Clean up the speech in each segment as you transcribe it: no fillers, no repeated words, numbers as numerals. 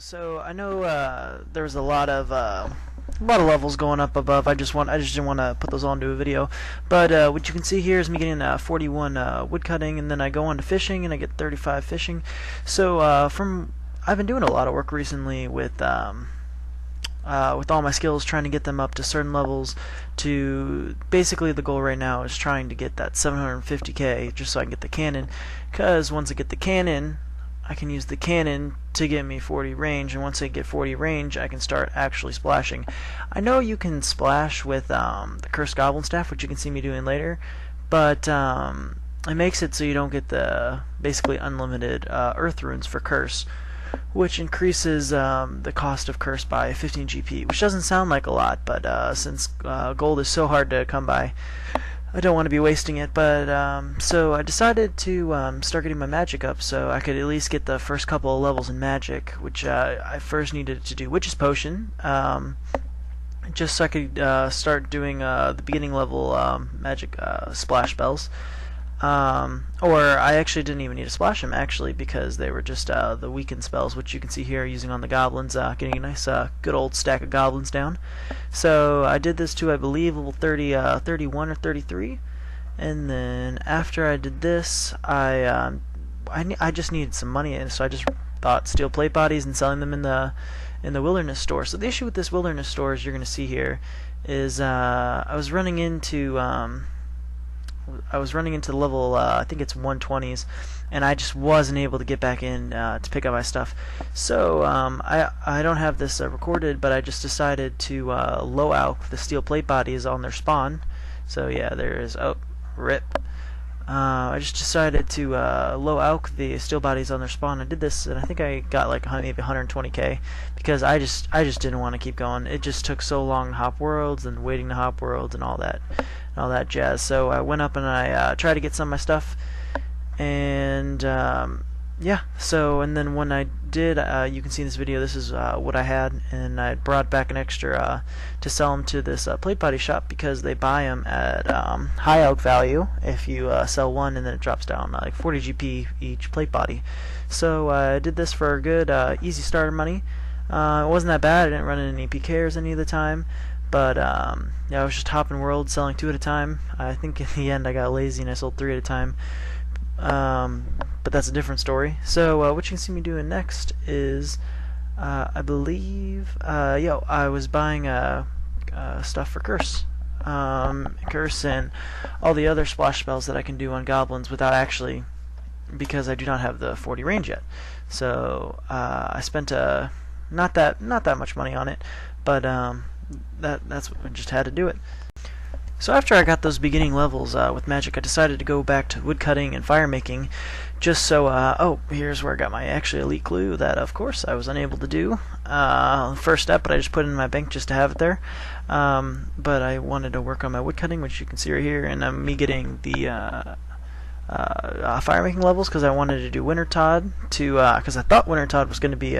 So I know there's a lot of levels going up above. I just didn't want to put those all into a video. But what you can see here is me getting 41 wood cutting, and then I go on to fishing, and I get 35 fishing. So I've been doing a lot of work recently with all my skills, trying to get them up to certain levels. To basically the goal right now is trying to get that 750k, just so I can get the cannon. Because once I get the cannon, I can use the cannon to get me 40 range, and once I get 40 range, I can start actually splashing. I know you can splash with the Cursed Goblin Staff, which you can see me doing later, but it makes it so you don't get the basically unlimited Earth Runes for Curse, which increases the cost of Curse by 15 GP, which doesn't sound like a lot, but since gold is so hard to come by, I don't want to be wasting it. But so I decided to start getting my magic up, so I could at least get the first couple of levels in magic, which I first needed to do Witch's Potion, just so I could start doing the beginning level magic splash spells. Or I actually didn't even need to splash them, actually, because they were just the weakened spells, which you can see here using on the goblins, getting a nice good old stack of goblins down. So I did this to, I believe, level 31 or 33, and then after I did this, I just needed some money, and so I just bought steel plate bodies and selling them in the wilderness store. So the issue with this wilderness store, as you're going to see here, is I was running into level, I think it's 120s, and I just wasn't able to get back in to pick up my stuff. So I don't have this recorded, but I just decided to low out the steel plate bodies on their spawn. So yeah, there is, oh, rip. I just decided to low out the steel bodies on their spawn. I did this, and I think I got like maybe 120k, because I just didn't want to keep going. It just took so long to hop worlds and waiting to hop worlds and all that jazz. So I went up and I tried to get some of my stuff, and yeah. So and then when I did, you can see in this video, this is what I had, and I brought back an extra to sell them to this plate body shop, because they buy them at high elk value if you sell one, and then it drops down like 40 GP each plate body. So I did this for good easy starter money. It wasn't that bad. I didn't run into any PKers any of the time. But yeah, I was just hopping worlds, selling 2 at a time. I think in the end I got lazy and I sold 3 at a time. But that's a different story. So what you can see me doing next is, I believe, I was buying stuff for Curse. Curse and all the other splash spells that I can do on goblins without actually, because I do not have the 40 range yet. So I spent not that much money on it, but that's what I just had to do it. So after I got those beginning levels with magic, I decided to go back to woodcutting and fire making, just so oh, here's where I got my actually elite clue that of course I was unable to do first step, but I just put it in my bank just to have it there. But I wanted to work on my woodcutting, which you can see right here, and me getting the fire making levels, because I wanted to do Winter Todd to because I thought Winter Todd was going to be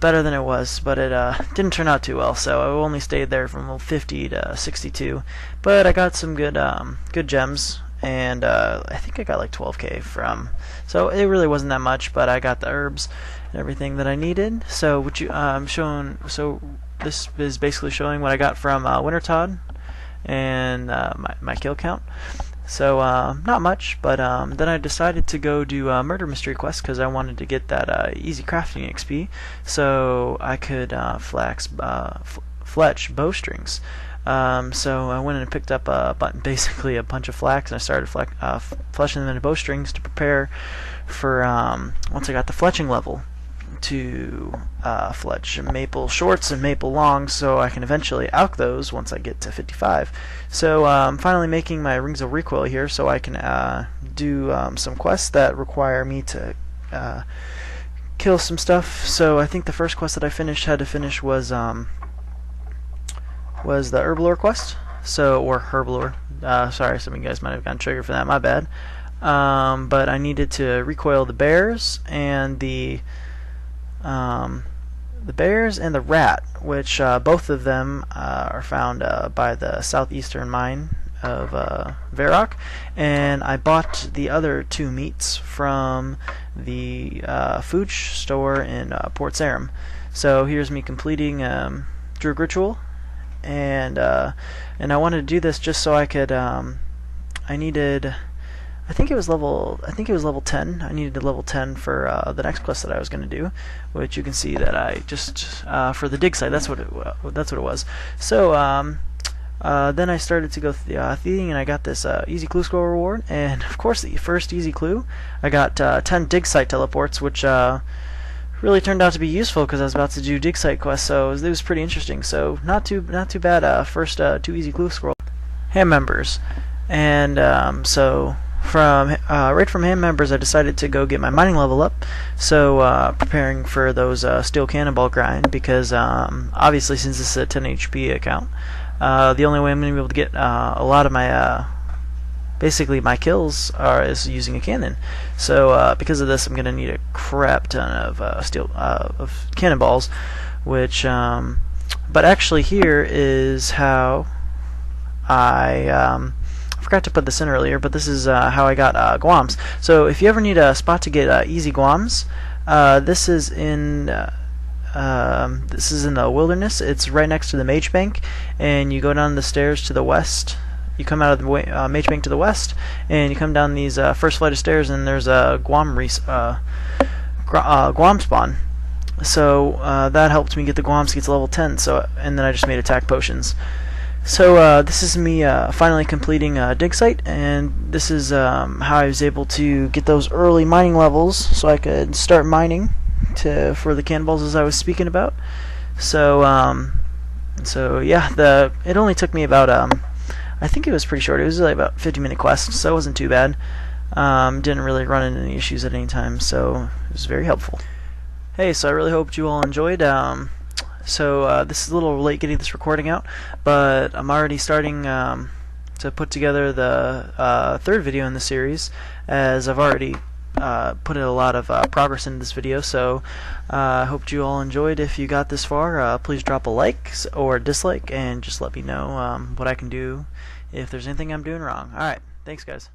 better than it was, but it didn't turn out too well, so I only stayed there from level 50 to 62. But I got some good gems, and I think I got like 12k from, so it really wasn't that much, but I got the herbs and everything that I needed. So what you so this is basically showing what I got from Winter Todd and my kill count. So not much, but then I decided to go do Murder Mystery Quest, because I wanted to get that easy crafting XP, so I could fletch bowstrings. So I went and picked up basically a bunch of flax, and I started fletching them into bowstrings to prepare for once I got the fletching level, to fletch maple shorts and maple longs, so I can eventually alch those once I get to 55. So I'm finally making my Rings of Recoil here, so I can do some quests that require me to kill some stuff. So I think the first quest that I had to finish was the Herbalore quest. So, or Herbalore. Sorry, some of you guys might have gotten triggered for that. My bad. But I needed to recoil the bears and the bears and the rat, which both of them are found by the southeastern mine of Varrock, and I bought the other 2 meats from the food store in Port Sarim. So here's me completing Druid Ritual, and I wanted to do this just so I could. I needed. I think it was level 10. I needed a level 10 for the next quest that I was going to do, which you can see that I just for the dig site. That's what it was. So then I started to go through the thieving, and I got this easy clue scroll reward. And of course, the first easy clue, I got 10 dig site teleports, which really turned out to be useful because I was about to do dig site quests. So it was pretty interesting. So not too bad. First 2 easy clue scroll hand members, and so. Right from hand members, I decided to go get my mining level up. So preparing for those steel cannonball grind, because obviously since this is a 10 HP account, the only way I'm going to be able to get a lot of my basically my kills is using a cannon. So because of this, I'm going to need a crap ton of steel of cannonballs, which but actually here is how I forgot to put this in earlier, but this is how I got Guams. So if you ever need a spot to get easy Guams, this is in the wilderness. It's right next to the Mage Bank, and you go down the stairs to the west. You come out of the Mage Bank to the west, and you come down these first flight of stairs, and there's a Guam spawn. So that helped me get the Guams to get to level 10. So, and then I just made attack potions. So this is me finally completing dig site, and this is how I was able to get those early mining levels, so I could start mining for the cannonballs as I was speaking about. So so yeah, it only took me about I think it was pretty short. It was like about 50-minute quest, so it wasn't too bad. Didn't really run into any issues at any time, so it was very helpful. Hey, so I really hoped you all enjoyed. So this is a little late getting this recording out, but I'm already starting to put together the 3rd video in the series, as I've already put in a lot of progress into this video. So I hope you all enjoyed. If you got this far, please drop a like or dislike, and just let me know what I can do if there's anything I'm doing wrong. Alright, thanks guys.